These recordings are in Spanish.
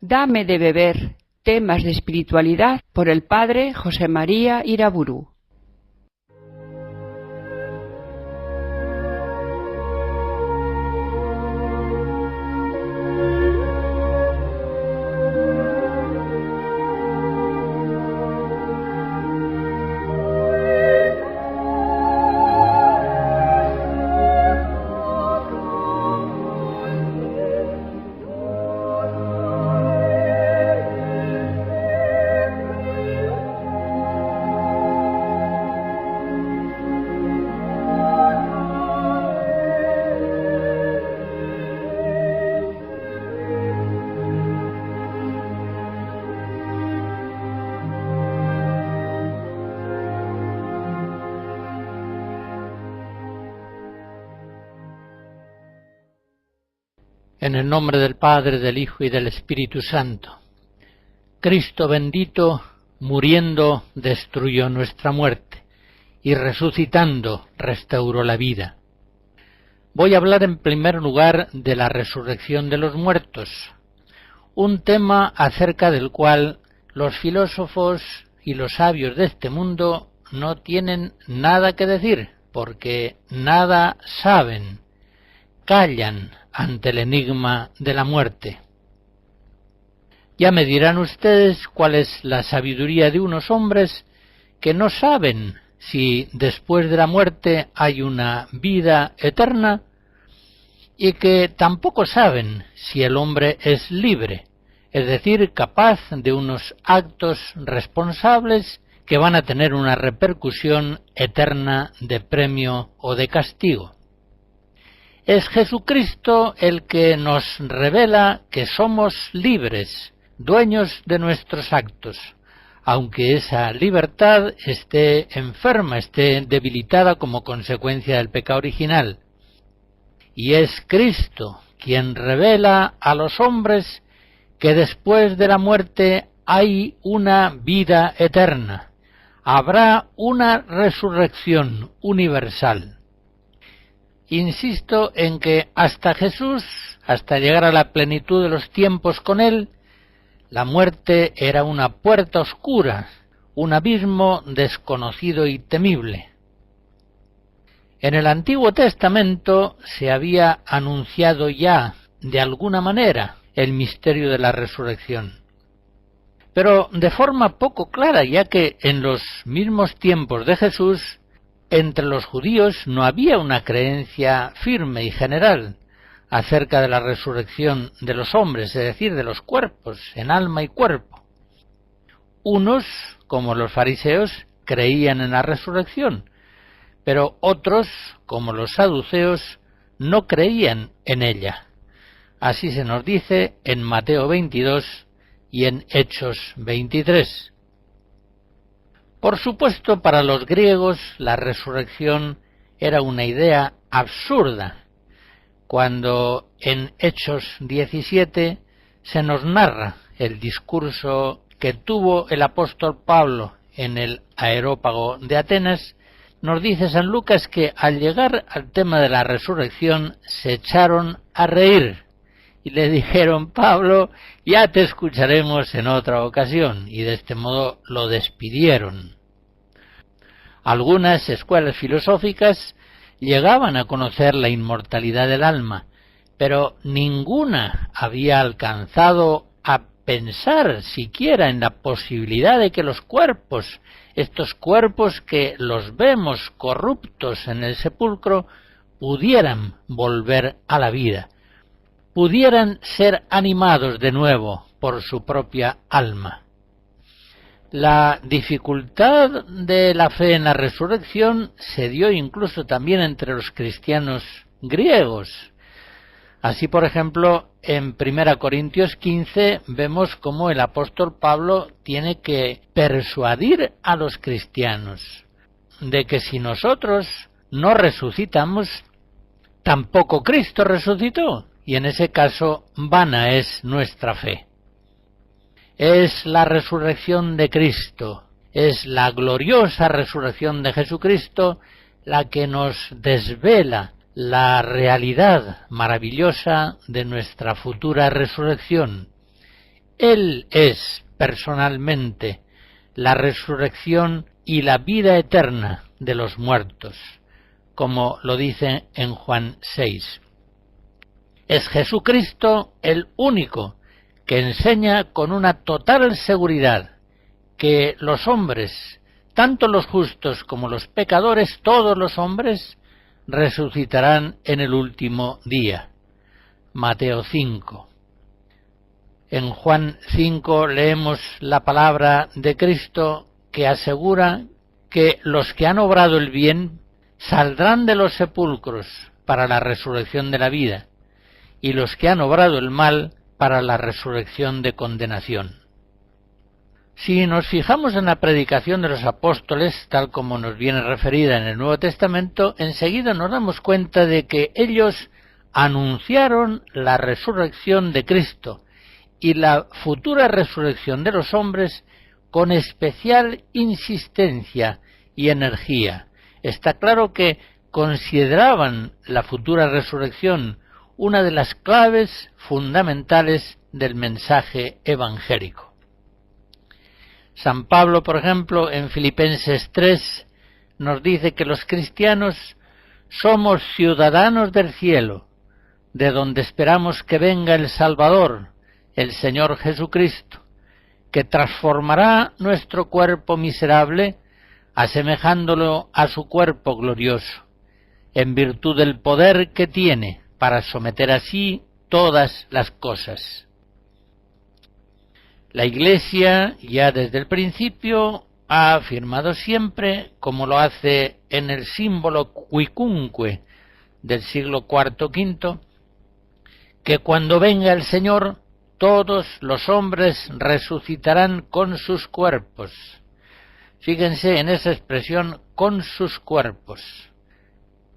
Dame de beber, temas de espiritualidad por el padre José María Iraburu. En el nombre del Padre, del Hijo y del Espíritu Santo. Cristo bendito, muriendo, destruyó nuestra muerte, y resucitando, restauró la vida. Voy a hablar en primer lugar de la resurrección de los muertos, un tema acerca del cual los filósofos y los sabios de este mundo no tienen nada que decir, porque nada saben, callan ante el enigma de la muerte. Ya me dirán ustedes cuál es la sabiduría de unos hombres que no saben si después de la muerte hay una vida eterna y que tampoco saben si el hombre es libre, es decir, capaz de unos actos responsables que van a tener una repercusión eterna de premio o de castigo. Es Jesucristo el que nos revela que somos libres, dueños de nuestros actos, aunque esa libertad esté enferma, esté debilitada como consecuencia del pecado original. Y es Cristo quien revela a los hombres que después de la muerte hay una vida eterna, habrá una resurrección universal. Insisto en que hasta Jesús, hasta llegar a la plenitud de los tiempos con él, la muerte era una puerta oscura, un abismo desconocido y temible. En el Antiguo Testamento se había anunciado ya, de alguna manera, el misterio de la resurrección, pero de forma poco clara, ya que en los mismos tiempos de Jesús, entre los judíos no había una creencia firme y general acerca de la resurrección de los hombres, es decir, de los cuerpos, en alma y cuerpo. Unos, como los fariseos, creían en la resurrección, pero otros, como los saduceos, no creían en ella. Así se nos dice en Mateo 22 y en Hechos 23. Por supuesto, para los griegos la resurrección era una idea absurda, cuando en Hechos 17 se nos narra el discurso que tuvo el apóstol Pablo en el Areópago de Atenas. Nos dice San Lucas que al llegar al tema de la resurrección se echaron a reír y le dijeron: Pablo, ya te escucharemos en otra ocasión, y de este modo lo despidieron. Algunas escuelas filosóficas llegaban a conocer la inmortalidad del alma, pero ninguna había alcanzado a pensar siquiera en la posibilidad de que los cuerpos, estos cuerpos que los vemos corruptos en el sepulcro, pudieran volver a la vida, pudieran ser animados de nuevo por su propia alma. La dificultad de la fe en la resurrección se dio incluso también entre los cristianos griegos. Así, por ejemplo, en 1 Corintios 15 vemos cómo el apóstol Pablo tiene que persuadir a los cristianos de que si nosotros no resucitamos, tampoco Cristo resucitó, y en ese caso vana es nuestra fe. Es la resurrección de Cristo, es la gloriosa resurrección de Jesucristo la que nos desvela la realidad maravillosa de nuestra futura resurrección. Él es personalmente la resurrección y la vida eterna de los muertos, como lo dice en Juan 6. Es Jesucristo el único que enseña con una total seguridad que los hombres, tanto los justos como los pecadores, todos los hombres, resucitarán en el último día. Mateo 5. En Juan 5 leemos la palabra de Cristo que asegura que los que han obrado el bien saldrán de los sepulcros para la resurrección de la vida, y los que han obrado el mal para la resurrección de condenación. Si nos fijamos en la predicación de los apóstoles, tal como nos viene referida en el Nuevo Testamento, enseguida nos damos cuenta de que ellos anunciaron la resurrección de Cristo y la futura resurrección de los hombres con especial insistencia y energía. Está claro que consideraban la futura resurrección una de las claves fundamentales del mensaje evangélico. San Pablo, por ejemplo, en Filipenses 3, nos dice que los cristianos somos ciudadanos del cielo, de donde esperamos que venga el Salvador, el Señor Jesucristo, que transformará nuestro cuerpo miserable, asemejándolo a su cuerpo glorioso, en virtud del poder que tiene para someter así todas las cosas. La Iglesia, ya desde el principio, ha afirmado siempre, como lo hace en el símbolo quicunque del siglo IV-V, que cuando venga el Señor, todos los hombres resucitarán con sus cuerpos. Fíjense en esa expresión, con sus cuerpos.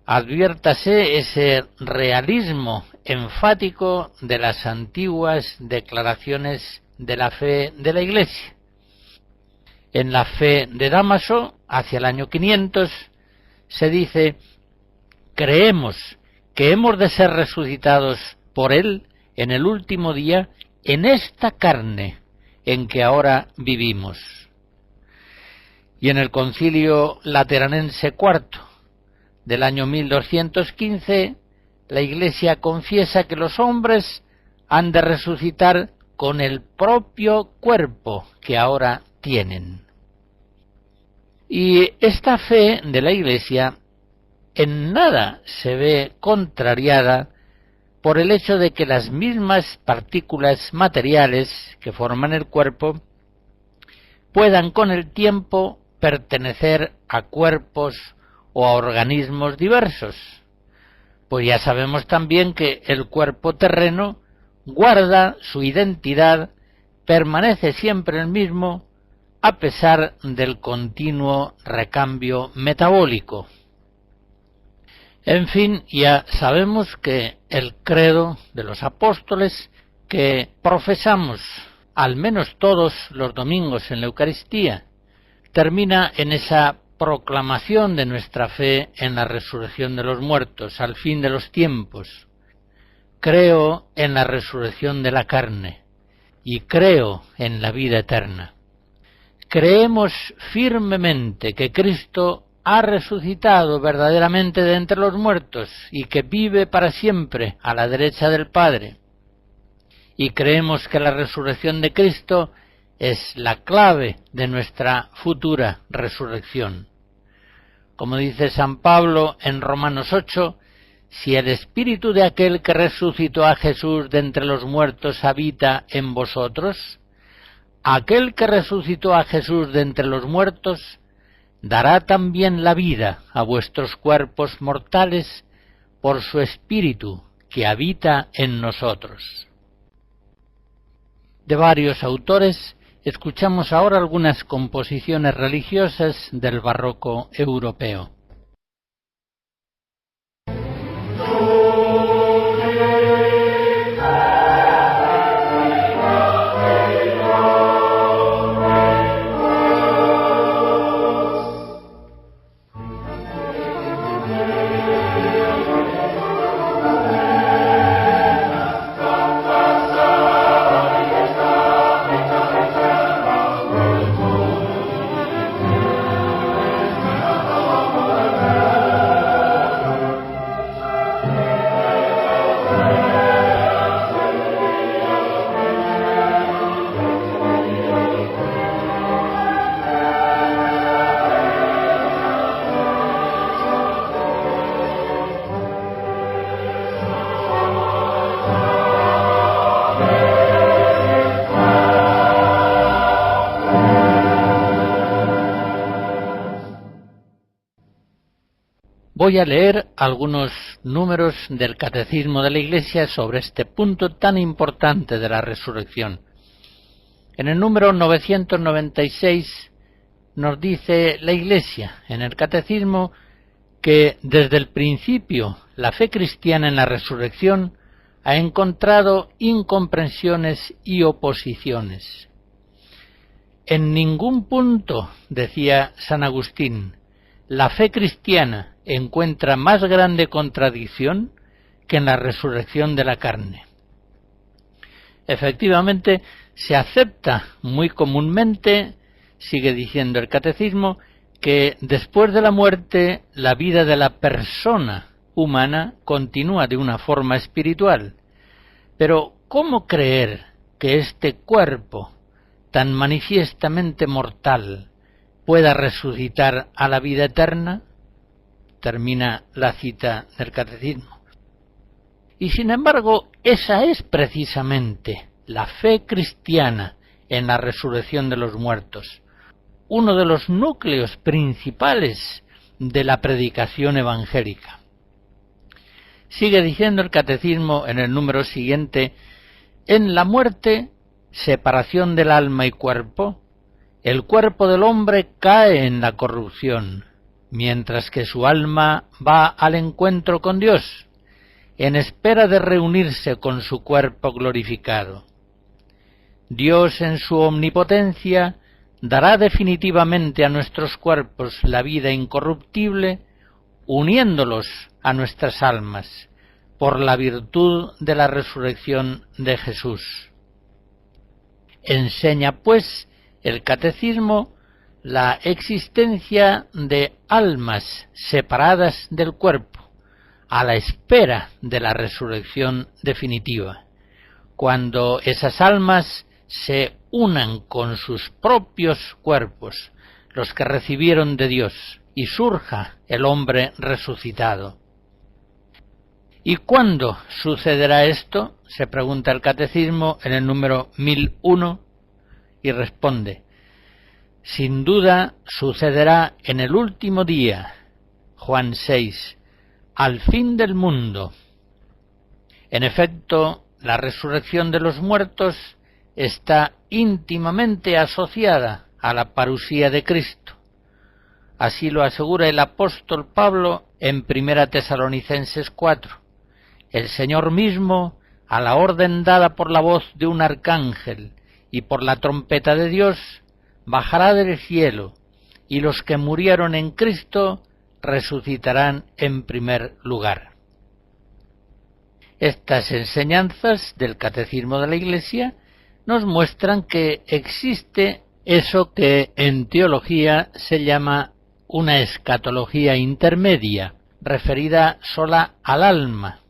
Adviértase ese realismo enfático de las antiguas declaraciones de la fe de la Iglesia. En la fe de Dámaso, hacia el año 500, se dice: creemos que hemos de ser resucitados por Él en el último día, en esta carne en que ahora vivimos. Y en el Concilio Lateranense IV, del año 1215, la Iglesia confiesa que los hombres han de resucitar con el propio cuerpo que ahora tienen. Y esta fe de la Iglesia en nada se ve contrariada por el hecho de que las mismas partículas materiales que forman el cuerpo puedan con el tiempo pertenecer a cuerpos o a organismos diversos, pues ya sabemos también que el cuerpo terreno guarda su identidad, permanece siempre el mismo, a pesar del continuo recambio metabólico. En fin, ya sabemos que el credo de los apóstoles, que profesamos al menos todos los domingos en la Eucaristía, termina en esa proclamación de nuestra fe en la resurrección de los muertos al fin de los tiempos. Creo en la resurrección de la carne y creo en la vida eterna. Creemos firmemente que Cristo ha resucitado verdaderamente de entre los muertos y que vive para siempre a la derecha del Padre. Y creemos que la resurrección de Cristo es la clave de nuestra futura resurrección. Como dice San Pablo en Romanos 8, si el espíritu de aquel que resucitó a Jesús de entre los muertos habita en vosotros, aquel que resucitó a Jesús de entre los muertos dará también la vida a vuestros cuerpos mortales por su espíritu que habita en nosotros. De varios autores escuchamos ahora algunas composiciones religiosas del barroco europeo. Voy a leer algunos números del Catecismo de la Iglesia sobre este punto tan importante de la resurrección. En el número 996 nos dice la Iglesia en el Catecismo que desde el principio la fe cristiana en la resurrección ha encontrado incomprensiones y oposiciones. En ningún punto, decía San Agustín, la fe cristiana encuentra más grande contradicción que en la resurrección de la carne. Efectivamente, se acepta muy comúnmente, sigue diciendo el Catecismo, que después de la muerte la vida de la persona humana continúa de una forma espiritual. Pero, ¿cómo creer que este cuerpo tan manifiestamente mortal pueda resucitar a la vida eterna? Termina la cita del Catecismo. Y sin embargo, esa es precisamente la fe cristiana en la resurrección de los muertos, uno de los núcleos principales de la predicación evangélica. Sigue diciendo el Catecismo en el número siguiente: en la muerte, separación del alma y cuerpo, el cuerpo del hombre cae en la corrupción, mientras que su alma va al encuentro con Dios, en espera de reunirse con su cuerpo glorificado. Dios, en su omnipotencia, dará definitivamente a nuestros cuerpos la vida incorruptible, uniéndolos a nuestras almas, por la virtud de la resurrección de Jesús. Enseña, pues, el Catecismo la existencia de almas separadas del cuerpo, a la espera de la resurrección definitiva, cuando esas almas se unan con sus propios cuerpos, los que recibieron de Dios, y surja el hombre resucitado. ¿Y cuándo sucederá esto?, se pregunta el Catecismo en el número 1001, y responde: sin duda sucederá en el último día, Juan 6, al fin del mundo. En efecto, la resurrección de los muertos está íntimamente asociada a la parusía de Cristo. Así lo asegura el apóstol Pablo en 1 Tesalonicenses 4. El Señor mismo, a la orden dada por la voz de un arcángel y por la trompeta de Dios, bajará del cielo, y los que murieron en Cristo resucitarán en primer lugar. Estas enseñanzas del Catecismo de la Iglesia nos muestran que existe eso que en teología se llama una escatología intermedia, referida sola al alma,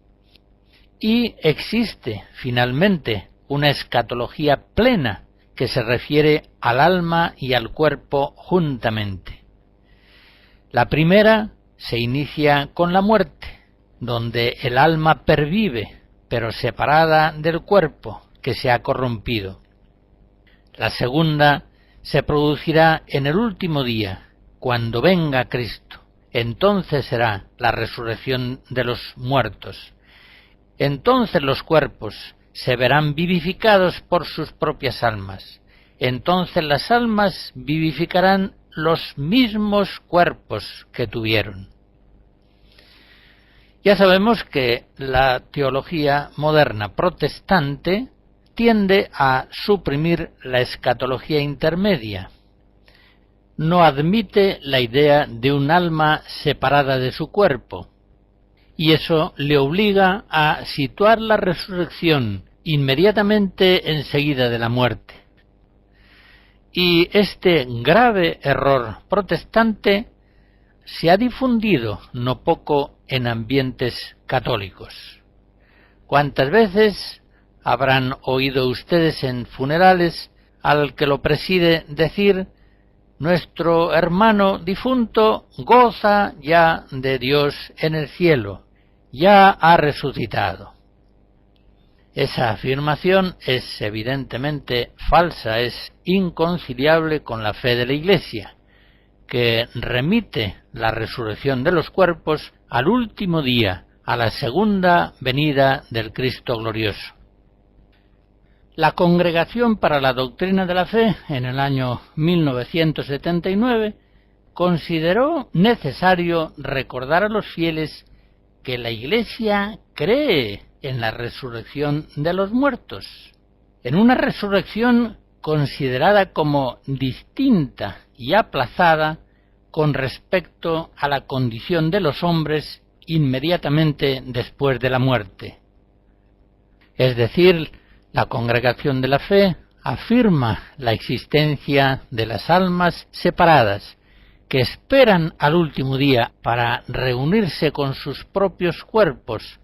y existe, finalmente, una escatología plena, que se refiere al alma y al cuerpo juntamente. La primera se inicia con la muerte, donde el alma pervive, pero separada del cuerpo, que se ha corrompido. La segunda se producirá en el último día, cuando venga Cristo. Entonces será la resurrección de los muertos. Entonces los cuerpos se verán vivificados por sus propias almas. Entonces las almas vivificarán los mismos cuerpos que tuvieron. Ya sabemos que la teología moderna protestante tiende a suprimir la escatología intermedia. No admite la idea de un alma separada de su cuerpo, y eso le obliga a situar la resurrección inmediatamente enseguida de la muerte. Y este grave error protestante se ha difundido no poco en ambientes católicos. ¿Cuántas veces habrán oído ustedes en funerales al que lo preside decir: nuestro hermano difunto goza ya de Dios en el cielo, ya ha resucitado? Esa afirmación es evidentemente falsa, es inconciliable con la fe de la Iglesia, que remite la resurrección de los cuerpos al último día, a la segunda venida del Cristo glorioso. La Congregación para la Doctrina de la Fe, en el año 1979, consideró necesario recordar a los fieles que la Iglesia cree en la resurrección de los muertos, en una resurrección considerada como distinta y aplazada con respecto a la condición de los hombres inmediatamente después de la muerte. Es decir, la Congregación de la Fe afirma la existencia de las almas separadas, que esperan al último día para reunirse con sus propios cuerpos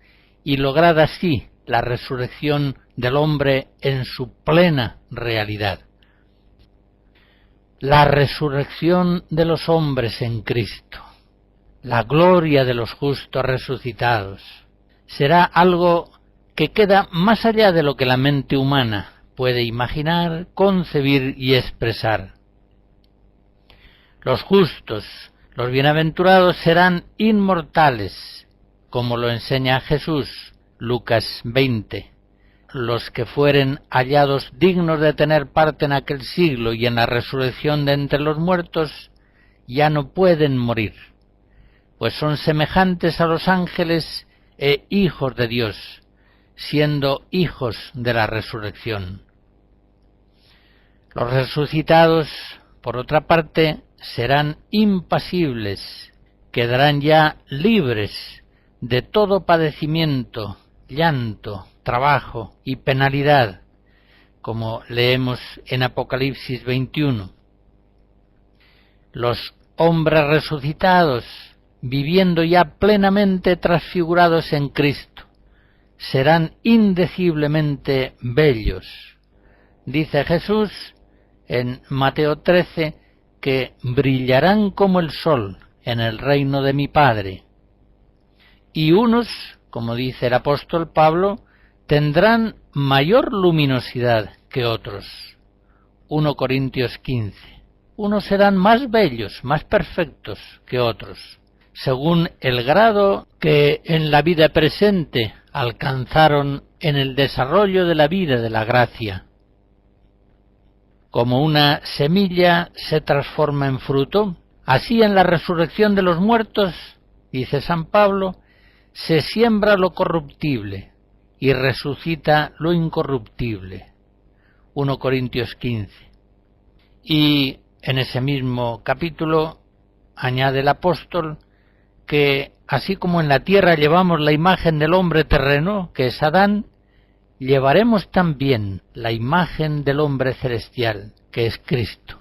y lograr así la resurrección del hombre en su plena realidad. La resurrección de los hombres en Cristo, la gloria de los justos resucitados, será algo que queda más allá de lo que la mente humana puede imaginar, concebir y expresar. Los justos, los bienaventurados, serán inmortales, como lo enseña Jesús, Lucas 20. Los que fueren hallados dignos de tener parte en aquel siglo y en la resurrección de entre los muertos, ya no pueden morir, pues son semejantes a los ángeles e hijos de Dios, siendo hijos de la resurrección. Los resucitados, por otra parte, serán impasibles, quedarán ya libres de todo padecimiento, llanto, trabajo y penalidad, como leemos en Apocalipsis 21. Los hombres resucitados, viviendo ya plenamente transfigurados en Cristo, serán indeciblemente bellos. Dice Jesús en Mateo 13 que brillarán como el sol en el reino de mi Padre. Y unos, como dice el apóstol Pablo, tendrán mayor luminosidad que otros. 1 Corintios 15. Unos serán más bellos, más perfectos que otros, según el grado que en la vida presente alcanzaron en el desarrollo de la vida de la gracia. Como una semilla se transforma en fruto, así en la resurrección de los muertos, dice San Pablo, se siembra lo corruptible y resucita lo incorruptible. 1 Corintios 15. Y en ese mismo capítulo añade el apóstol que así como en la tierra llevamos la imagen del hombre terreno, que es Adán, llevaremos también la imagen del hombre celestial, que es Cristo.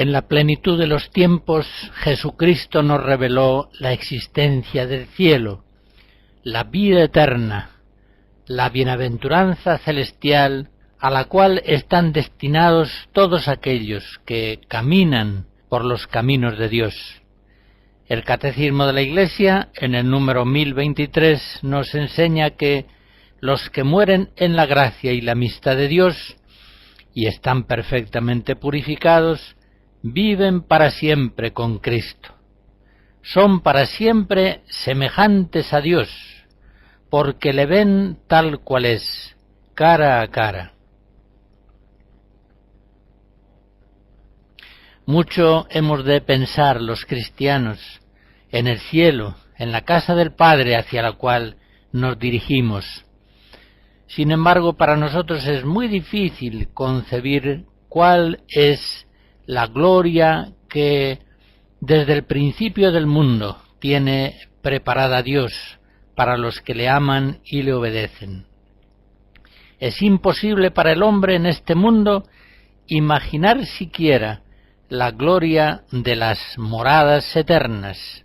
En la plenitud de los tiempos, Jesucristo nos reveló la existencia del cielo, la vida eterna, la bienaventuranza celestial a la cual están destinados todos aquellos que caminan por los caminos de Dios. El Catecismo de la Iglesia, en el número 1023, nos enseña que los que mueren en la gracia y la amistad de Dios y están perfectamente purificados, viven para siempre con Cristo. Son para siempre semejantes a Dios, porque le ven tal cual es, cara a cara. Mucho hemos de pensar los cristianos en el cielo, en la casa del Padre hacia la cual nos dirigimos. Sin embargo, para nosotros es muy difícil concebir cuál es la gloria que desde el principio del mundo tiene preparada Dios para los que le aman y le obedecen. Es imposible para el hombre en este mundo imaginar siquiera la gloria de las moradas eternas,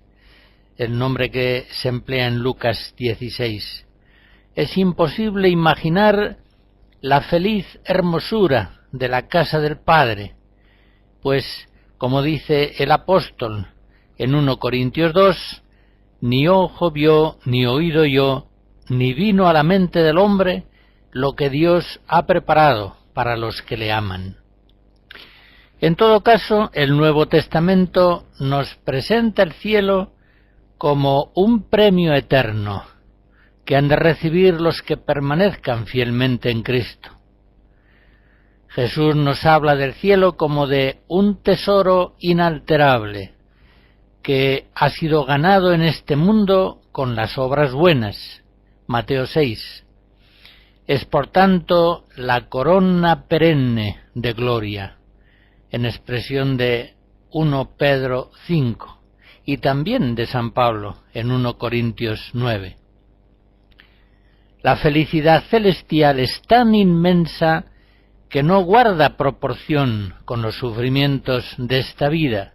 el nombre que se emplea en Lucas 16. Es imposible imaginar la feliz hermosura de la casa del Padre, pues, como dice el apóstol en 1 Corintios 2, ni ojo vio, ni oído oyó, ni vino a la mente del hombre lo que Dios ha preparado para los que le aman. En todo caso, el Nuevo Testamento nos presenta el cielo como un premio eterno que han de recibir los que permanezcan fielmente en Cristo. Jesús nos habla del cielo como de un tesoro inalterable que ha sido ganado en este mundo con las obras buenas. Mateo 6. Es por tanto la corona perenne de gloria, en expresión de 1 Pedro 5 y también de San Pablo en 1 Corintios 9. La felicidad celestial es tan inmensa que no guarda proporción con los sufrimientos de esta vida.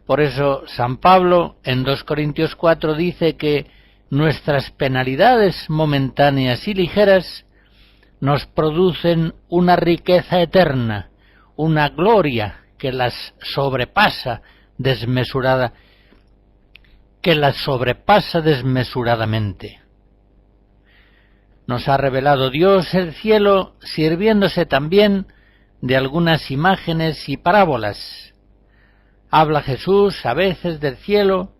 Por eso San Pablo en 2 Corintios 4 dice que nuestras penalidades momentáneas y ligeras nos producen una riqueza eterna, una gloria que las sobrepasa desmesuradamente. Nos ha revelado Dios el cielo sirviéndose también de algunas imágenes y parábolas. Habla Jesús a veces del cielo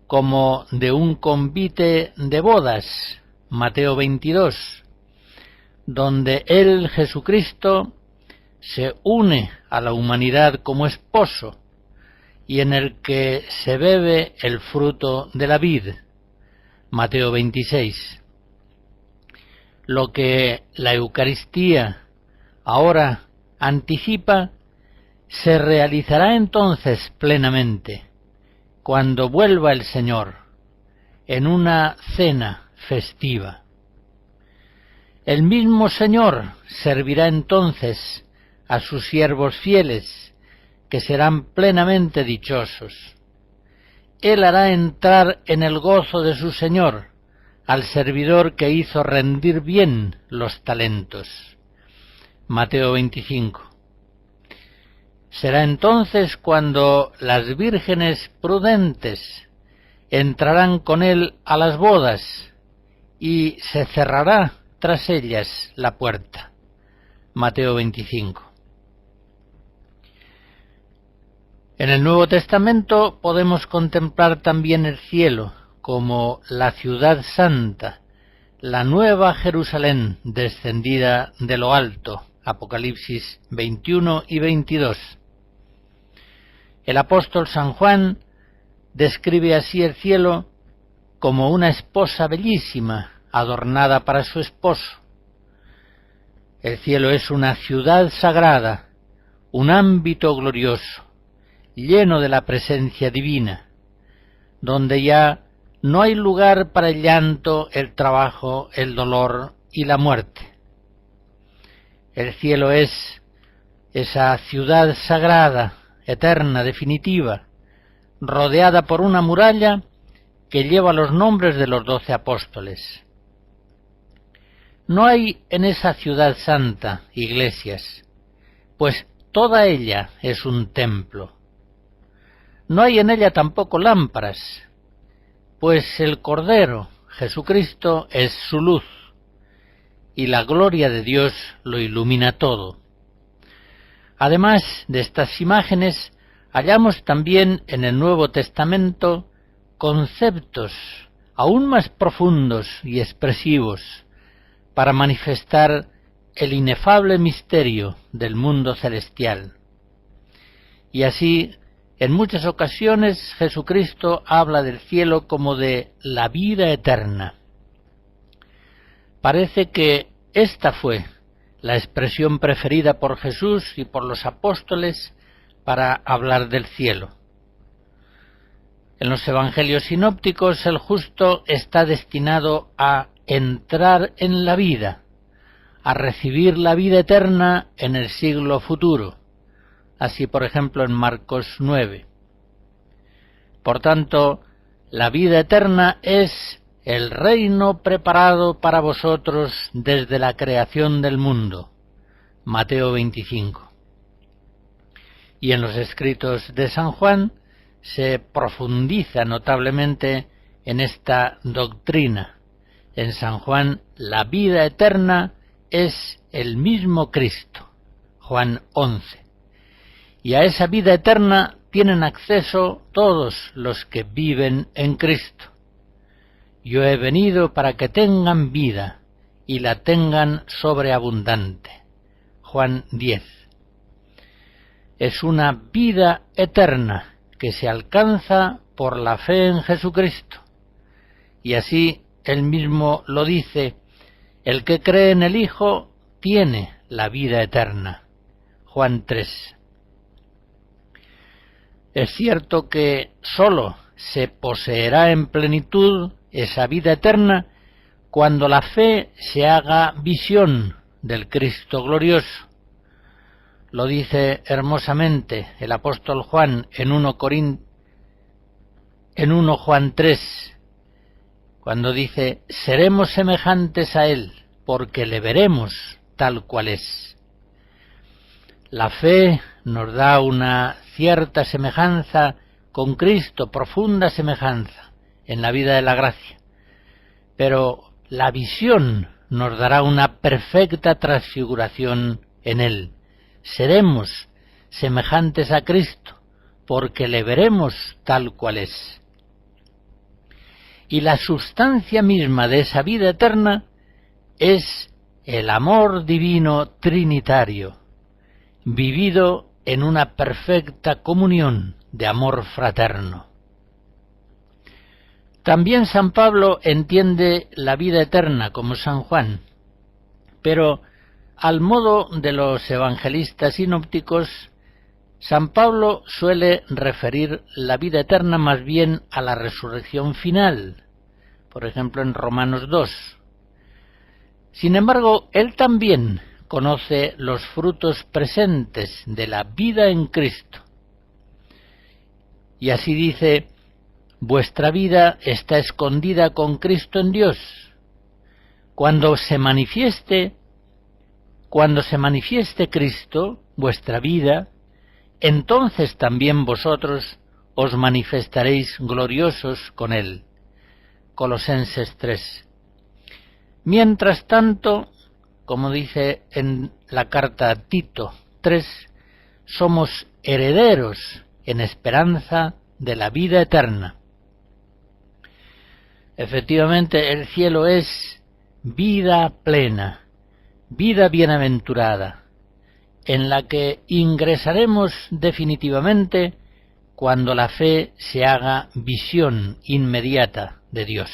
como de un convite de bodas, Mateo 22, donde Él, Jesucristo, se une a la humanidad como esposo y en el que se bebe el fruto de la vid, Mateo 26. Lo que la Eucaristía ahora anticipa se realizará entonces plenamente, cuando vuelva el Señor, en una cena festiva. El mismo Señor servirá entonces a sus siervos fieles, que serán plenamente dichosos. Él hará entrar en el gozo de su Señor al servidor que hizo rendir bien los talentos. Mateo 25. Será entonces cuando las vírgenes prudentes entrarán con él a las bodas y se cerrará tras ellas la puerta. Mateo 25. En el Nuevo Testamento podemos contemplar también el cielo como la ciudad santa, la nueva Jerusalén descendida de lo alto, Apocalipsis 21 y 22. El apóstol San Juan describe así el cielo como una esposa bellísima, adornada para su esposo. El cielo es una ciudad sagrada, un ámbito glorioso, lleno de la presencia divina, donde ya no hay lugar para el llanto, el trabajo, el dolor y la muerte. El cielo es esa ciudad sagrada eterna, definitiva, rodeada por una muralla que lleva los nombres de los 12 apóstoles. No hay en esa ciudad santa iglesias, pues toda ella es un templo. No hay en ella tampoco lámparas, pues el Cordero, Jesucristo, es su luz, y la gloria de Dios lo ilumina todo. Además de estas imágenes, hallamos también en el Nuevo Testamento conceptos aún más profundos y expresivos para manifestar el inefable misterio del mundo celestial. Y así, en muchas ocasiones, Jesucristo habla del cielo como de la vida eterna. Parece que esta fue la expresión preferida por Jesús y por los apóstoles para hablar del cielo. En los evangelios sinópticos, el justo está destinado a entrar en la vida, a recibir la vida eterna en el siglo futuro, así por ejemplo en Marcos 9. Por tanto, la vida eterna es el reino preparado para vosotros desde la creación del mundo, Mateo 25. Y en los escritos de San Juan se profundiza notablemente en esta doctrina. En San Juan, la vida eterna es el mismo Cristo, Juan 11. Y a esa vida eterna tienen acceso todos los que viven en Cristo. Yo he venido para que tengan vida y la tengan sobreabundante. Juan 10. Es una vida eterna que se alcanza por la fe en Jesucristo. Y así él mismo lo dice: el que cree en el Hijo tiene la vida eterna. Juan 3. Es cierto que sólo se poseerá en plenitud esa vida eterna cuando la fe se haga visión del Cristo glorioso. Lo dice hermosamente el apóstol Juan en 1 Juan 3, cuando dice: seremos semejantes a Él, porque le veremos tal cual es. La fe nos da una cierta semejanza con Cristo, profunda semejanza en la vida de la gracia, pero la visión nos dará una perfecta transfiguración en Él. Seremos semejantes a Cristo, porque le veremos tal cual es. Y la sustancia misma de esa vida eterna es el amor divino trinitario, vivido en una perfecta comunión de amor fraterno. También San Pablo entiende la vida eterna como San Juan, pero al modo de los evangelistas sinópticos, San Pablo suele referir la vida eterna más bien a la resurrección final, por ejemplo en Romanos 2. Sin embargo, él también conoce los frutos presentes de la vida en Cristo. Y así dice: vuestra vida está escondida con Cristo en Dios. Cuando se manifieste Cristo, vuestra vida, entonces también vosotros os manifestaréis gloriosos con Él. Colosenses 3. Mientras tanto, como dice en la carta a Tito 3, somos herederos en esperanza de la vida eterna. Efectivamente, el cielo es vida plena, vida bienaventurada, en la que ingresaremos definitivamente cuando la fe se haga visión inmediata de Dios.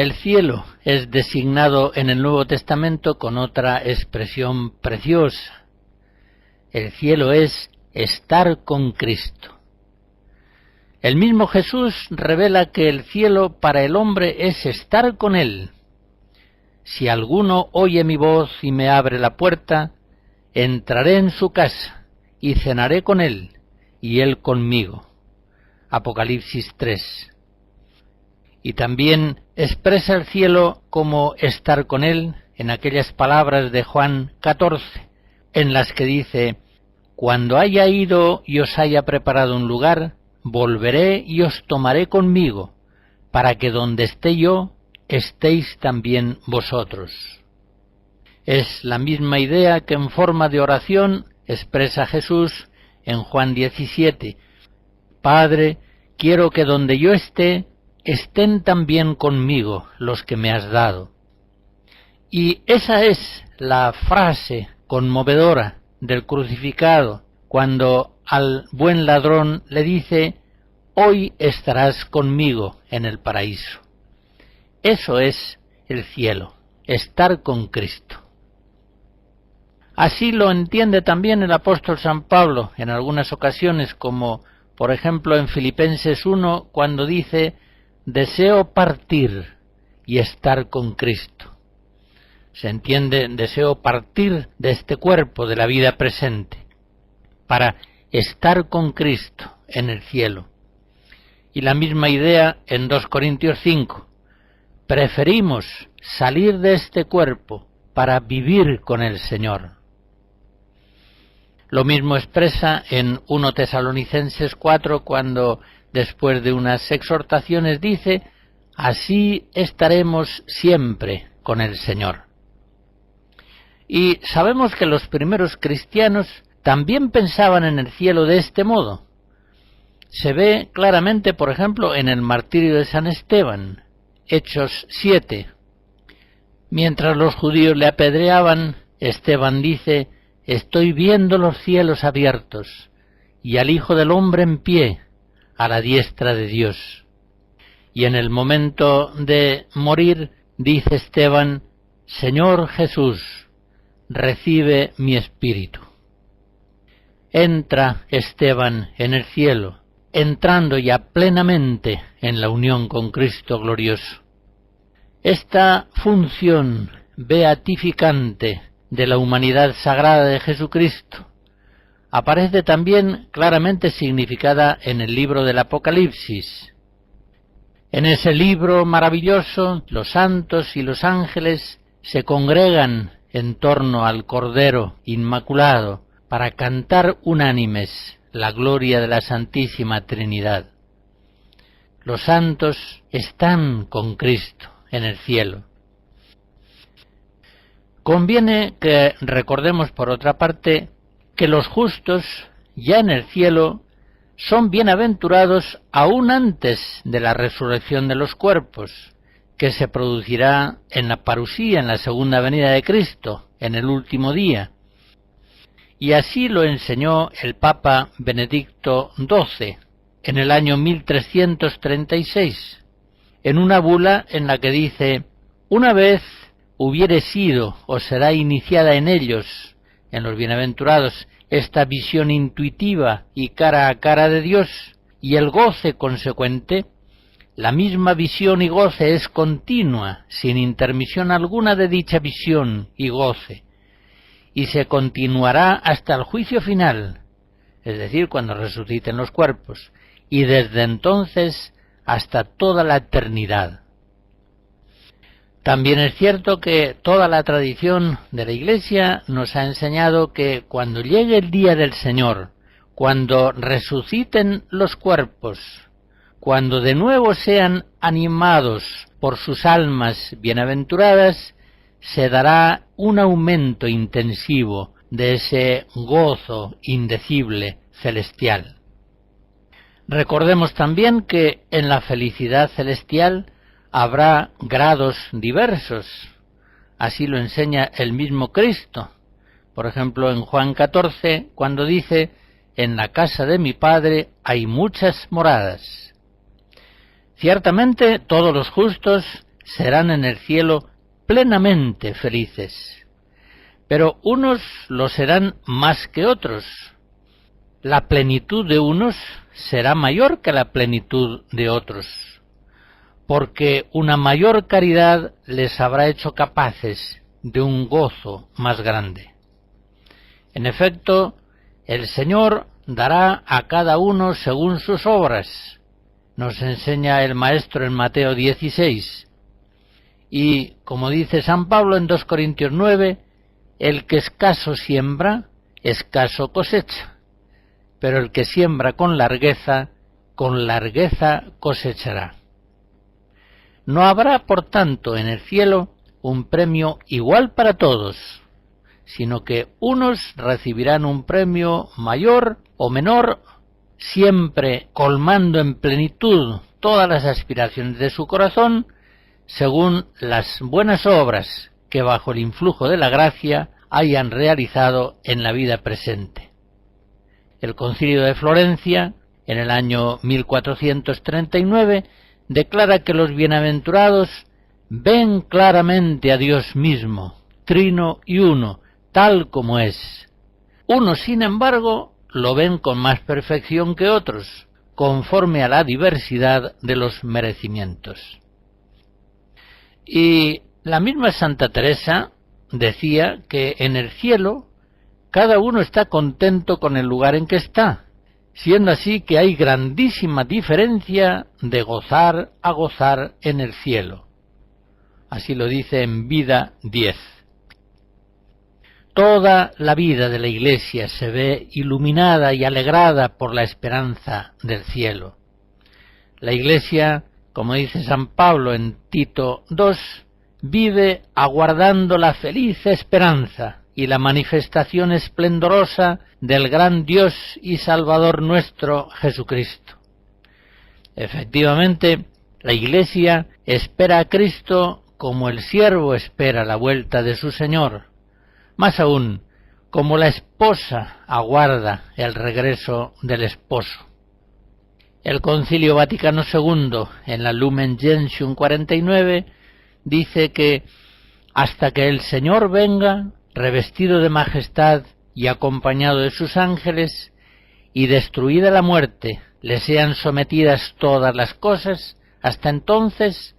El cielo es designado en el Nuevo Testamento con otra expresión preciosa. El cielo es estar con Cristo. El mismo Jesús revela que el cielo para el hombre es estar con Él. Si alguno oye mi voz y me abre la puerta, entraré en su casa y cenaré con él y él conmigo. Apocalipsis 3. Y también expresa el cielo como estar con él en aquellas palabras de Juan 14, en las que dice: cuando haya ido y os haya preparado un lugar, volveré y os tomaré conmigo, para que donde esté yo, estéis también vosotros. Es la misma idea que en forma de oración expresa Jesús en Juan 17. Padre, quiero que donde yo esté, estén también conmigo los que me has dado. Y esa es la frase conmovedora del crucificado, cuando al buen ladrón le dice: hoy estarás conmigo en el paraíso. Eso es el cielo, estar con Cristo. Así lo entiende también el apóstol San Pablo en algunas ocasiones, como por ejemplo en Filipenses 1, cuando dice: deseo partir y estar con Cristo. Se entiende, deseo partir de este cuerpo, de la vida presente, para estar con Cristo en el cielo. Y la misma idea en 2 Corintios 5. Preferimos salir de este cuerpo para vivir con el Señor. Lo mismo expresa en 1 Tesalonicenses 4, cuando después de unas exhortaciones dice: así estaremos siempre con el Señor. Y sabemos que los primeros cristianos también pensaban en el cielo de este modo. Se ve claramente, por ejemplo, en el martirio de San Esteban, Hechos 7. Mientras los judíos le apedreaban, Esteban dice: estoy viendo los cielos abiertos y al Hijo del Hombre en pie, a la diestra de Dios. Y en el momento de morir, dice Esteban: Señor Jesús, recibe mi espíritu. Entra Esteban en el cielo, entrando ya plenamente en la unión con Cristo glorioso. Esta función beatificante de la humanidad sagrada de Jesucristo aparece también claramente significada en el libro del Apocalipsis. En ese libro maravilloso, los santos y los ángeles se congregan en torno al Cordero Inmaculado para cantar unánimes la gloria de la Santísima Trinidad. Los santos están con Cristo en el cielo. Conviene que recordemos, por otra parte, que los justos, ya en el cielo, son bienaventurados aún antes de la resurrección de los cuerpos, que se producirá en la parusía, en la segunda venida de Cristo, en el último día. Y así lo enseñó el Papa Benedicto XII, en el año 1336, en una bula en la que dice: una vez hubiere sido o será iniciada en ellos, en los bienaventurados, esta visión intuitiva y cara a cara de Dios, y el goce consecuente, la misma visión y goce es continua, sin intermisión alguna de dicha visión y goce, y se continuará hasta el juicio final, es decir, cuando resuciten los cuerpos, y desde entonces hasta toda la eternidad. También es cierto que toda la tradición de la Iglesia nos ha enseñado que cuando llegue el día del Señor, cuando resuciten los cuerpos, cuando de nuevo sean animados por sus almas bienaventuradas, se dará un aumento intensivo de ese gozo indecible celestial. Recordemos también que en la felicidad celestial habrá grados diversos. Así lo enseña el mismo Cristo. Por ejemplo, en Juan 14, cuando dice: en la casa de mi Padre hay muchas moradas. Ciertamente todos los justos serán en el cielo plenamente felices, pero unos lo serán más que otros. La plenitud de unos será mayor que la plenitud de otros, porque una mayor caridad les habrá hecho capaces de un gozo más grande. En efecto, el Señor dará a cada uno según sus obras, nos enseña el Maestro en Mateo 16. Y, como dice San Pablo en 2 Corintios 9, el que escaso siembra, escaso cosecha, pero el que siembra con largueza cosechará. No habrá, por tanto, en el cielo un premio igual para todos, sino que unos recibirán un premio mayor o menor, siempre colmando en plenitud todas las aspiraciones de su corazón, según las buenas obras que bajo el influjo de la gracia hayan realizado en la vida presente. El Concilio de Florencia, en el año 1439, declara que los bienaventurados ven claramente a Dios mismo, trino y uno, tal como es. Unos, sin embargo, lo ven con más perfección que otros, conforme a la diversidad de los merecimientos. Y la misma Santa Teresa decía que en el cielo cada uno está contento con el lugar en que está, siendo así que hay grandísima diferencia de gozar a gozar en el cielo. Así lo dice en Vida 10. Toda la vida de la Iglesia se ve iluminada y alegrada por la esperanza del cielo. La Iglesia, como dice San Pablo en Tito 2, vive aguardando la feliz esperanza y la manifestación esplendorosa del gran Dios y Salvador nuestro Jesucristo. Efectivamente, la Iglesia espera a Cristo como el siervo espera la vuelta de su Señor, más aún, como la esposa aguarda el regreso del esposo. El Concilio Vaticano II, en la Lumen Gentium 49, dice que hasta que el Señor venga, revestido de majestad y acompañado de sus ángeles, y destruida la muerte, le sean sometidas todas las cosas, hasta entonces,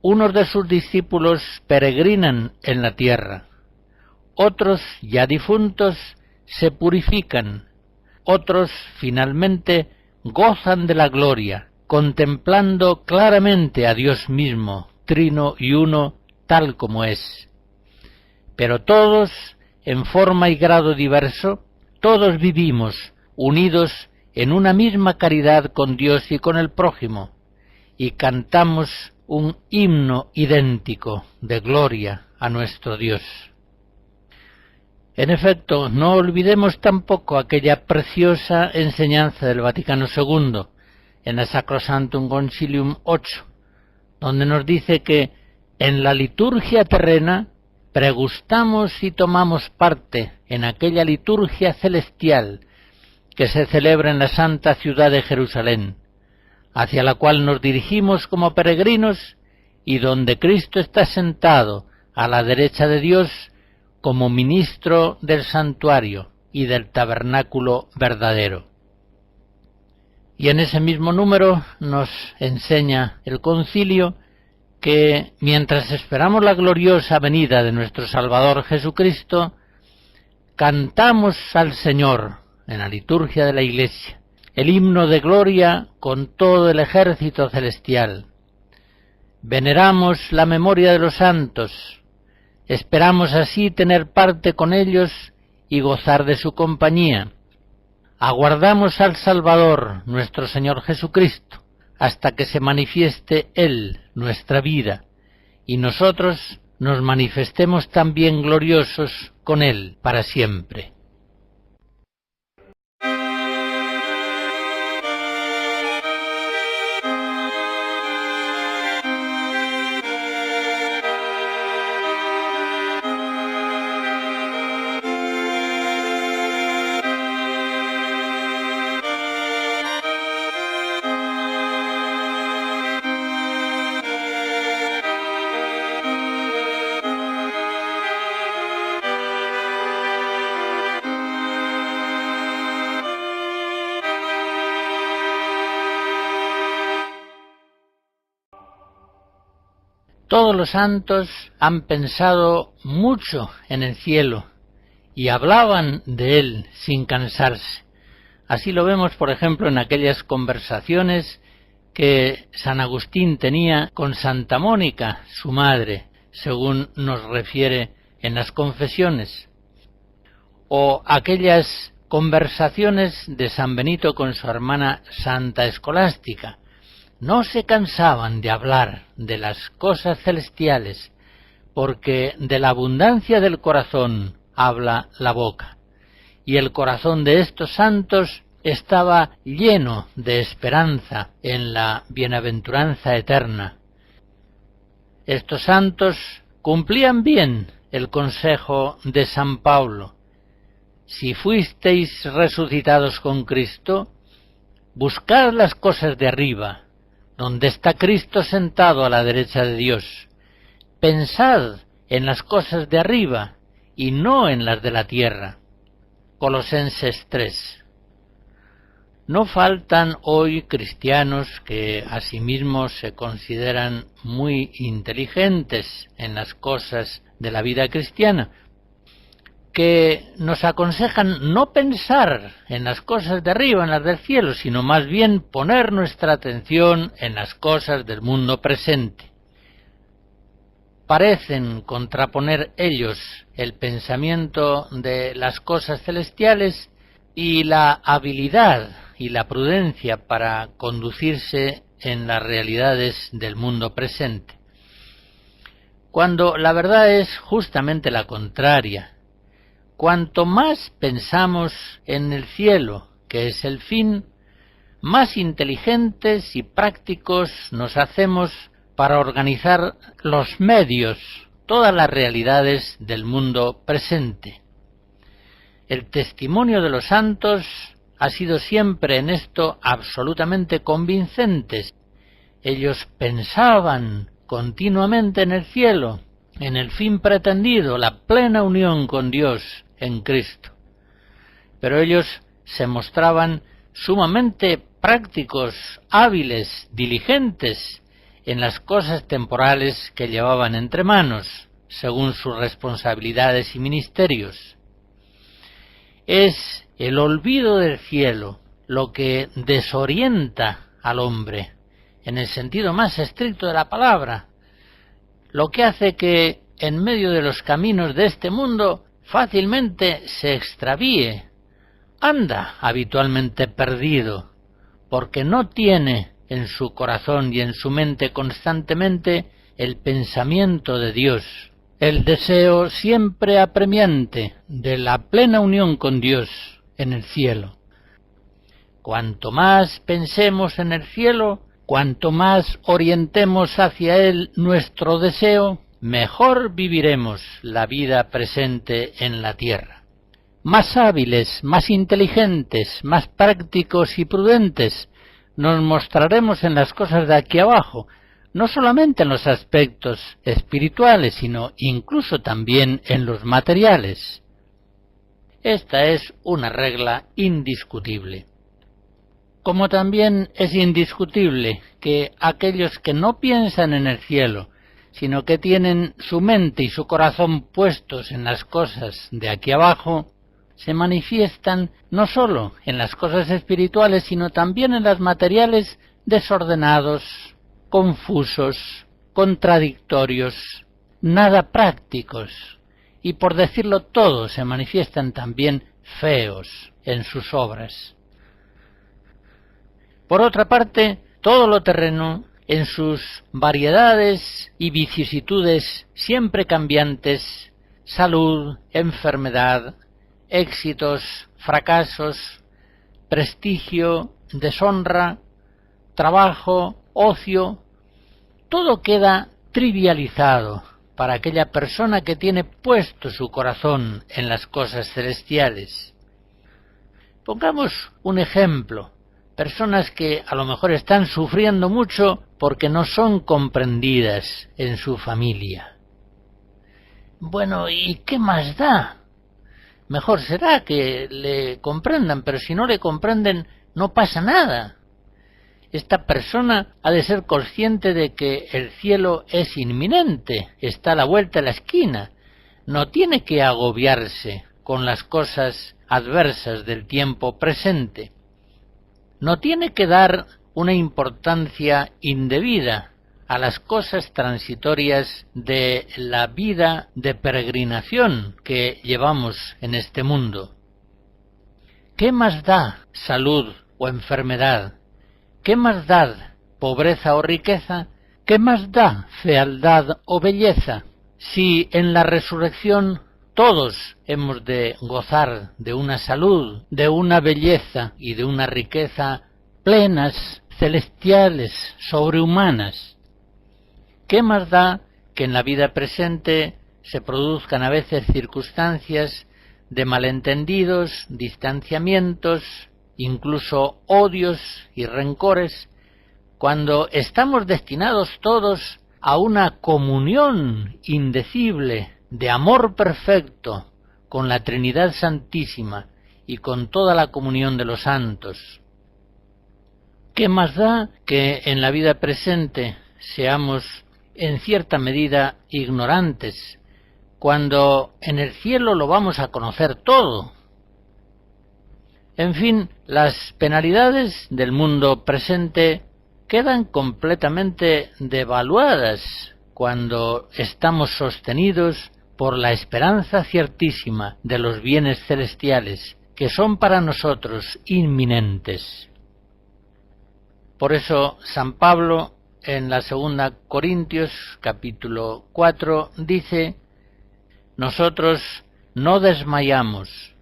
unos de sus discípulos peregrinan en la tierra, otros, ya difuntos, se purifican, otros, finalmente, gozan de la gloria, contemplando claramente a Dios mismo, trino y uno, tal como es. Pero todos, en forma y grado diverso, todos vivimos unidos en una misma caridad con Dios y con el prójimo, y cantamos un himno idéntico de gloria a nuestro Dios. En efecto, no olvidemos tampoco aquella preciosa enseñanza del Vaticano II, en la Sacrosanctum Concilium 8, donde nos dice que en la liturgia terrena pregustamos y tomamos parte en aquella liturgia celestial que se celebra en la santa ciudad de Jerusalén, hacia la cual nos dirigimos como peregrinos y donde Cristo está sentado a la derecha de Dios como ministro del santuario y del tabernáculo verdadero. Y en ese mismo número nos enseña el concilio que mientras esperamos la gloriosa venida de nuestro Salvador Jesucristo, cantamos al Señor en la liturgia de la Iglesia el himno de gloria con todo el ejército celestial. Veneramos la memoria de los santos, esperamos así tener parte con ellos y gozar de su compañía. Aguardamos al Salvador, nuestro Señor Jesucristo, hasta que se manifieste Él, nuestra vida, y nosotros nos manifestemos también gloriosos con Él para siempre. Todos los santos han pensado mucho en el cielo y hablaban de él sin cansarse. Así lo vemos, por ejemplo, en aquellas conversaciones que San Agustín tenía con Santa Mónica, su madre, según nos refiere en las confesiones, o aquellas conversaciones de San Benito con su hermana Santa Escolástica. No se cansaban de hablar de las cosas celestiales, porque de la abundancia del corazón habla la boca, y el corazón de estos santos estaba lleno de esperanza en la bienaventuranza eterna. Estos santos cumplían bien el consejo de San Pablo: si fuisteis resucitados con Cristo, buscad las cosas de arriba, donde está Cristo sentado a la derecha de Dios. Pensad en las cosas de arriba y no en las de la tierra. Colosenses 3. No faltan hoy cristianos que asimismo se consideran muy inteligentes en las cosas de la vida cristiana, que nos aconsejan no pensar en las cosas de arriba, en las del cielo, sino más bien poner nuestra atención en las cosas del mundo presente. Parecen contraponer ellos el pensamiento de las cosas celestiales y la habilidad y la prudencia para conducirse en las realidades del mundo presente, cuando la verdad es justamente la contraria. Cuanto más pensamos en el cielo, que es el fin, más inteligentes y prácticos nos hacemos para organizar los medios, todas las realidades del mundo presente. El testimonio de los santos ha sido siempre en esto absolutamente convincente. Ellos pensaban continuamente en el cielo, en el fin pretendido, la plena unión con Dios en Cristo. Pero ellos se mostraban sumamente prácticos, hábiles, diligentes en las cosas temporales que llevaban entre manos, según sus responsabilidades y ministerios. Es el olvido del cielo lo que desorienta al hombre, en el sentido más estricto de la palabra, lo que hace que en medio de los caminos de este mundo fácilmente se extravíe, anda habitualmente perdido, porque no tiene en su corazón y en su mente constantemente el pensamiento de Dios, el deseo siempre apremiante de la plena unión con Dios en el cielo. Cuanto más pensemos en el cielo, cuanto más orientemos hacia él nuestro deseo, mejor viviremos la vida presente en la tierra. Más hábiles, más inteligentes, más prácticos y prudentes nos mostraremos en las cosas de aquí abajo, no solamente en los aspectos espirituales, sino incluso también en los materiales. Esta es una regla indiscutible. Como también es indiscutible que aquellos que no piensan en el cielo, sino que tienen su mente y su corazón puestos en las cosas de aquí abajo, se manifiestan no sólo en las cosas espirituales, sino también en las materiales desordenados, confusos, contradictorios, nada prácticos, y por decirlo todo, se manifiestan también feos en sus obras. Por otra parte, todo lo terreno, en sus variedades y vicisitudes siempre cambiantes, salud, enfermedad, éxitos, fracasos, prestigio, deshonra, trabajo, ocio, todo queda trivializado para aquella persona que tiene puesto su corazón en las cosas celestiales. Pongamos un ejemplo. Personas que a lo mejor están sufriendo mucho porque no son comprendidas en su familia. Bueno, ¿y qué más da? Mejor será que le comprendan, pero si no le comprenden, no pasa nada. esta persona ha de ser consciente de que el cielo es inminente, está a la vuelta de la esquina. No tiene que agobiarse con las cosas adversas del tiempo presente. No tiene que dar una importancia indebida a las cosas transitorias de la vida de peregrinación que llevamos en este mundo. ¿Qué más da salud o enfermedad? ¿Qué más da pobreza o riqueza? ¿Qué más da fealdad o belleza? Si en la resurrección todos hemos de gozar de una salud, de una belleza y de una riqueza plenas, celestiales, sobrehumanas. ¿Qué más da que en la vida presente se produzcan a veces circunstancias de malentendidos, distanciamientos, incluso odios y rencores, cuando estamos destinados todos a una comunión indecible de amor perfecto con la Trinidad Santísima y con toda la comunión de los santos? ¿Qué más da que en la vida presente seamos en cierta medida ignorantes, cuando en el cielo lo vamos a conocer todo? En fin, las penalidades del mundo presente quedan completamente devaluadas cuando estamos sostenidos por la esperanza ciertísima de los bienes celestiales, que son para nosotros inminentes. Por eso San Pablo en la 2 Corintios capítulo 4 dice: nosotros no desmayamos,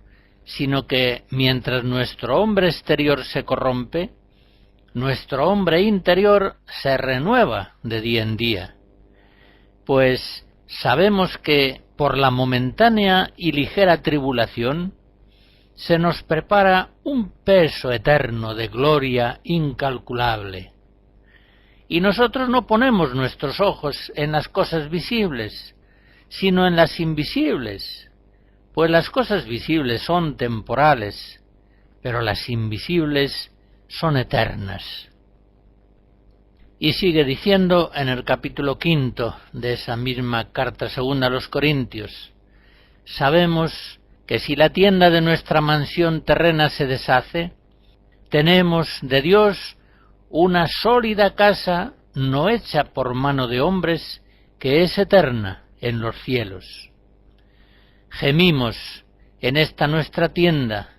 sino que mientras nuestro hombre exterior se corrompe, nuestro hombre interior se renueva de día en día. Pues sabemos que por la momentánea y ligera tribulación se nos prepara un peso eterno de gloria incalculable. Y nosotros no ponemos nuestros ojos en las cosas visibles, sino en las invisibles, pues las cosas visibles son temporales, pero las invisibles son eternas. Y sigue diciendo en el capítulo 5 de esa misma carta 2 a los Corintios: sabemos que si la tienda de nuestra mansión terrena se deshace, tenemos de Dios una sólida casa no hecha por mano de hombres, que es eterna en los cielos. Gemimos en esta nuestra tienda,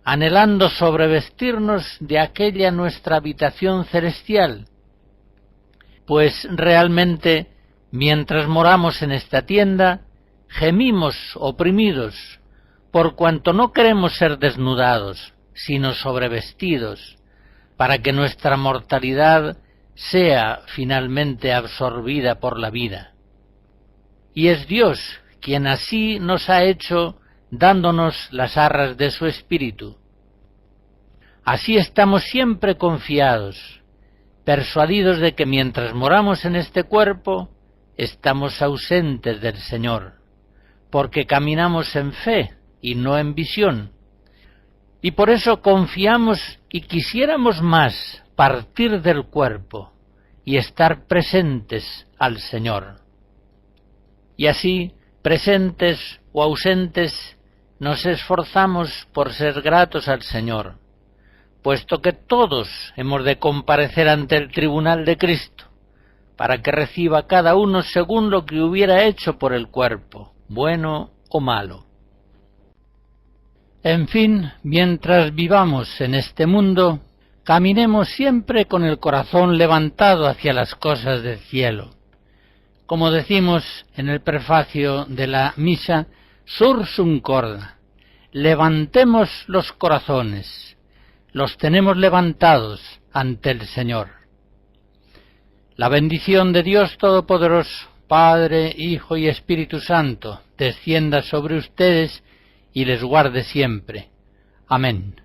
anhelando sobrevestirnos de aquella nuestra habitación celestial, pues realmente, mientras moramos en esta tienda, gemimos oprimidos, por cuanto no queremos ser desnudados, sino sobrevestidos, para que nuestra mortalidad sea finalmente absorbida por la vida. Y es Dios quien así nos ha hecho, dándonos las arras de su Espíritu. Así estamos siempre confiados, persuadidos de que mientras moramos en este cuerpo, estamos ausentes del Señor, porque caminamos en fe y no en visión. Y por eso confiamos y quisiéramos más partir del cuerpo y estar presentes al Señor. Y así, presentes o ausentes, nos esforzamos por ser gratos al Señor, puesto que todos hemos de comparecer ante el tribunal de Cristo, para que reciba cada uno según lo que hubiera hecho por el cuerpo, bueno o malo. En fin, mientras vivamos en este mundo, caminemos siempre con el corazón levantado hacia las cosas del cielo. Como decimos en el prefacio de la misa, sursum corda, levantemos los corazones, los tenemos levantados ante el Señor. La bendición de Dios Todopoderoso, Padre, Hijo y Espíritu Santo, descienda sobre ustedes y les guarde siempre. Amén.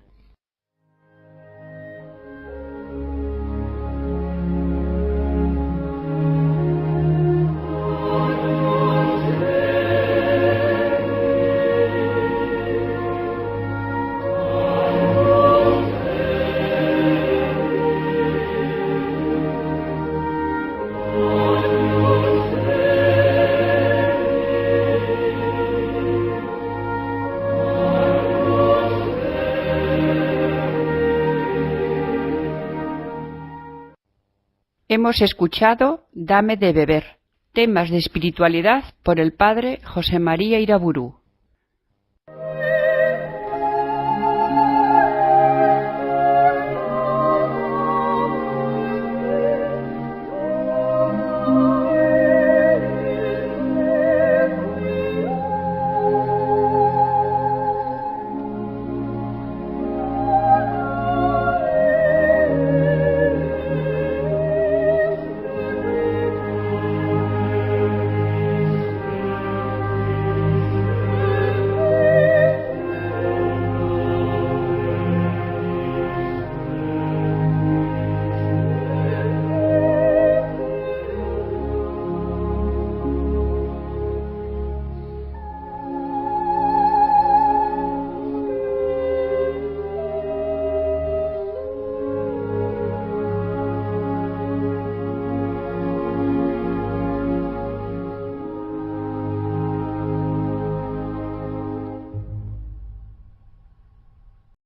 Hemos escuchado Dame de beber, temas de espiritualidad por el padre José María Iraburu.